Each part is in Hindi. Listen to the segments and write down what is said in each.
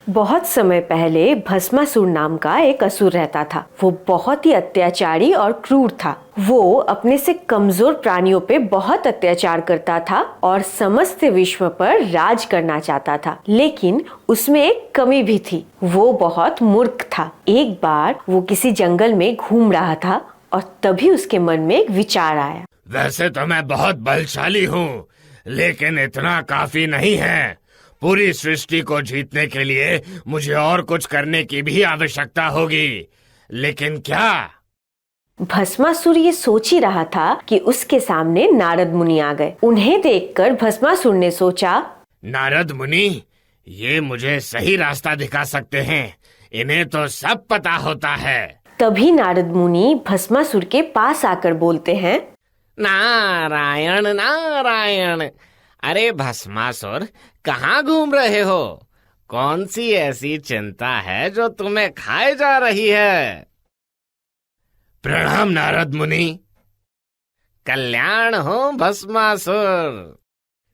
बहुत समय पहले भस्मासुर नाम का एक असुर रहता था। वो बहुत ही अत्याचारी और क्रूर था। वो अपने से कमजोर प्राणियों पे बहुत अत्याचार करता था और समस्त विश्व पर राज करना चाहता था। लेकिन उसमें एक कमी भी थी, वो बहुत मूर्ख था। एक बार वो किसी जंगल में घूम रहा था और तभी उसके मन में एक विचार आया। वैसे तो मैं बहुत बलशाली हूँ, लेकिन इतना काफी नहीं है। पूरी सृष्टि को जीतने के लिए मुझे और कुछ करने की भी आवश्यकता होगी। लेकिन क्या? भस्मासुर ये सोच ही रहा था कि उसके सामने नारद मुनि आ गए। उन्हें देखकर भस्मासुर ने सोचा, नारद मुनि ये मुझे सही रास्ता दिखा सकते हैं, इन्हें तो सब पता होता है। तभी नारद मुनि भस्मासुर के पास आकर बोलते हैं, नारायण नारायण। अरे भस्मासुर, कहाँ घूम रहे हो? कौन सी ऐसी चिंता है जो तुम्हें खाए जा रही है? प्रणाम नारद मुनि। कल्याण हो भस्मासुर।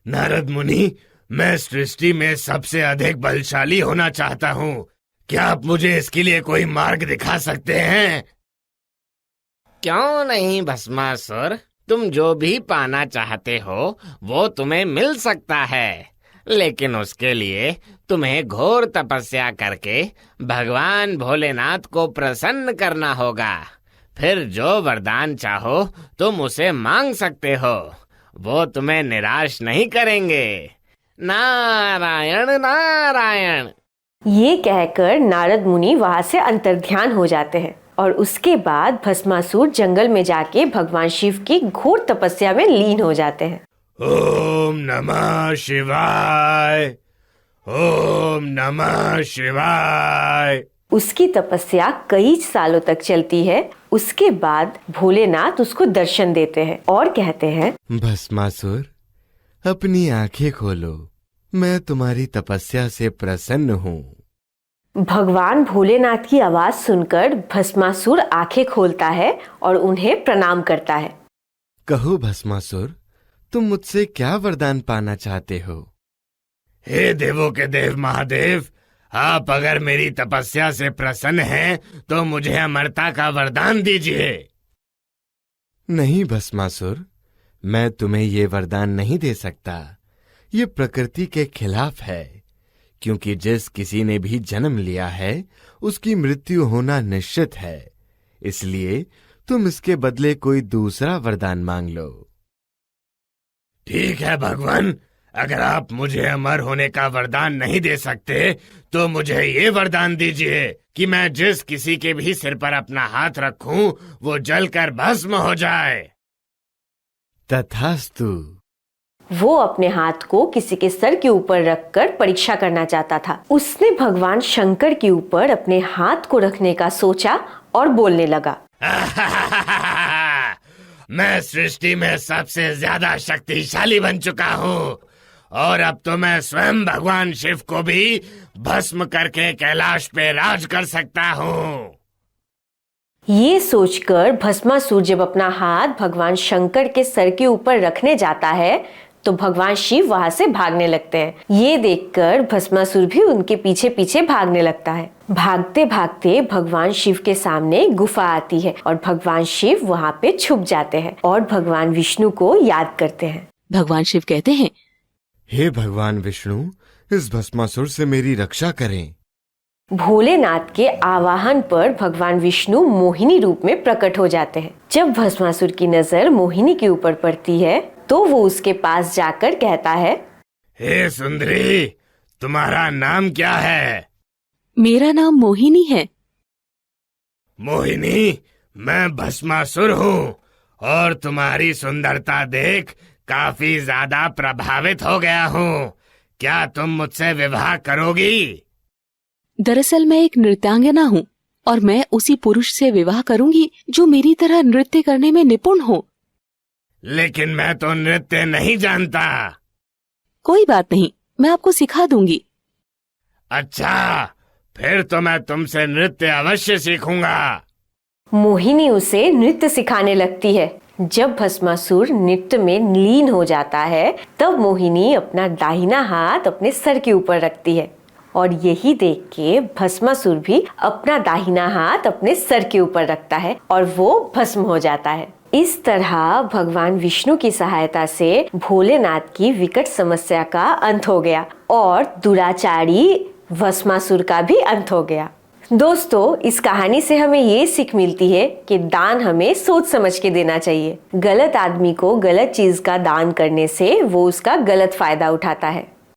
नारद मुनि, मैं सृष्टि में सबसे अधिक बलशाली होना चाहता हूँ। क्या आप मुझे इसके लिए कोई मार्ग दिखा सकते हैं? क्यों नहीं भस्मासुर, तुम जो भी पाना चाहते हो वो तुम्हें मिल सकता है। लेकिन उसके लिए तुम्हें घोर तपस्या करके भगवान भोलेनाथ को प्रसन्न करना होगा। फिर जो वरदान चाहो तुम उसे मांग सकते हो, वो तुम्हें निराश नहीं करेंगे। नारायण नारायण। ये कहकर नारद मुनि वहाँ से अंतर्ध्यान हो जाते हैं और उसके बाद भस्मासुर जंगल में जाके भगवान शिव की घोर तपस्या में लीन हो जाते हैं। ओम नमः शिवाय, ओम नमः शिवाय। उसकी तपस्या कई सालों तक चलती है। उसके बाद भोलेनाथ उसको दर्शन देते हैं और कहते हैं, भस्मासुर, अपनी आंखें खोलो, मैं तुम्हारी तपस्या से प्रसन्न हूँ। भगवान भोलेनाथ की आवाज सुनकर भस्मासुर आंखें खोलता है और उन्हें प्रणाम करता है। कहो भस्मासुर, तुम मुझसे क्या वरदान पाना चाहते हो? हे देवों के देव महादेव, आप अगर मेरी तपस्या से प्रसन्न हैं तो मुझे अमरता का वरदान दीजिए। नहीं भस्मासुर, मैं तुम्हें ये वरदान नहीं दे सकता। ये प्रकृति के खिलाफ है, क्योंकि जिस किसी ने भी जन्म लिया है उसकी मृत्यु होना निश्चित है। इसलिए तुम इसके बदले कोई दूसरा वरदान मांग लो। ठीक है भगवान, अगर आप मुझे अमर होने का वरदान नहीं दे सकते तो मुझे ये वरदान दीजिए कि मैं जिस किसी के भी सिर पर अपना हाथ रखूं वो जलकर भस्म हो जाए। तथास्तु। वो अपने हाथ को किसी के सर के ऊपर रखकर परीक्षा करना चाहता था। उसने भगवान शंकर के ऊपर अपने हाथ को रखने का सोचा और बोलने लगा, मैं सृष्टि में सबसे ज्यादा शक्तिशाली बन चुका हूँ और अब तो मैं स्वयं भगवान शिव को भी भस्म करके कैलाश पे राज कर सकता हूँ। ये सोचकर भस्मासुर जब अपना हाथ भगवान शंकर के सर के ऊपर रखने जाता है तो भगवान शिव वहां से भागने लगते हैं। ये देखकर भस्मासुर भी उनके पीछे पीछे भागने लगता है। भागते भागते भगवान शिव के सामने गुफा आती है और भगवान शिव वहां पे छुप जाते हैं और भगवान विष्णु को याद करते हैं। भगवान शिव कहते हैं, हे भगवान विष्णु, इस भस्मासुर से मेरी रक्षा करें। भोलेनाथ के आवाहन पर भगवान विष्णु मोहिनी रूप में प्रकट हो जाते हैं। जब भस्मासुर की नजर मोहिनी के ऊपर पड़ती है तो वो उसके पास जाकर कहता है, हे सुंदरी, तुम्हारा नाम क्या है? मेरा नाम मोहिनी है। मोहिनी, मैं भस्मासुर हूँ और तुम्हारी सुंदरता देख काफी ज्यादा प्रभावित हो गया हूँ। क्या तुम मुझसे विवाह करोगी? दरअसल मैं एक नृत्यांगना हूँ और मैं उसी पुरुष से विवाह करूंगी जो मेरी तरह नृत्य करने में निपुण हो। लेकिन मैं तो नृत्य नहीं जानता। कोई बात नहीं, मैं आपको सिखा दूंगी। अच्छा, फिर तो मैं तुमसे नृत्य अवश्य सीखूंगा। मोहिनी उसे नृत्य सिखाने लगती है। जब भस्मासुर नृत्य में लीन हो जाता है तब मोहिनी अपना दाहिना हाथ अपने सर के ऊपर रखती है और यही देख के भस्मासुर भी अपना दाहिना हाथ अपने सर के ऊपर रखता है और वो भस्म हो जाता है। इस तरह भगवान विष्णु की सहायता से भोलेनाथ की विकट समस्या का अंत हो गया और दुराचारी भस्मासुर का भी अंत हो गया। दोस्तों, इस कहानी से हमें ये सीख मिलती है कि दान हमें सोच समझ के देना चाहिए। गलत आदमी को गलत चीज का दान करने से वो उसका गलत फायदा उठाता है।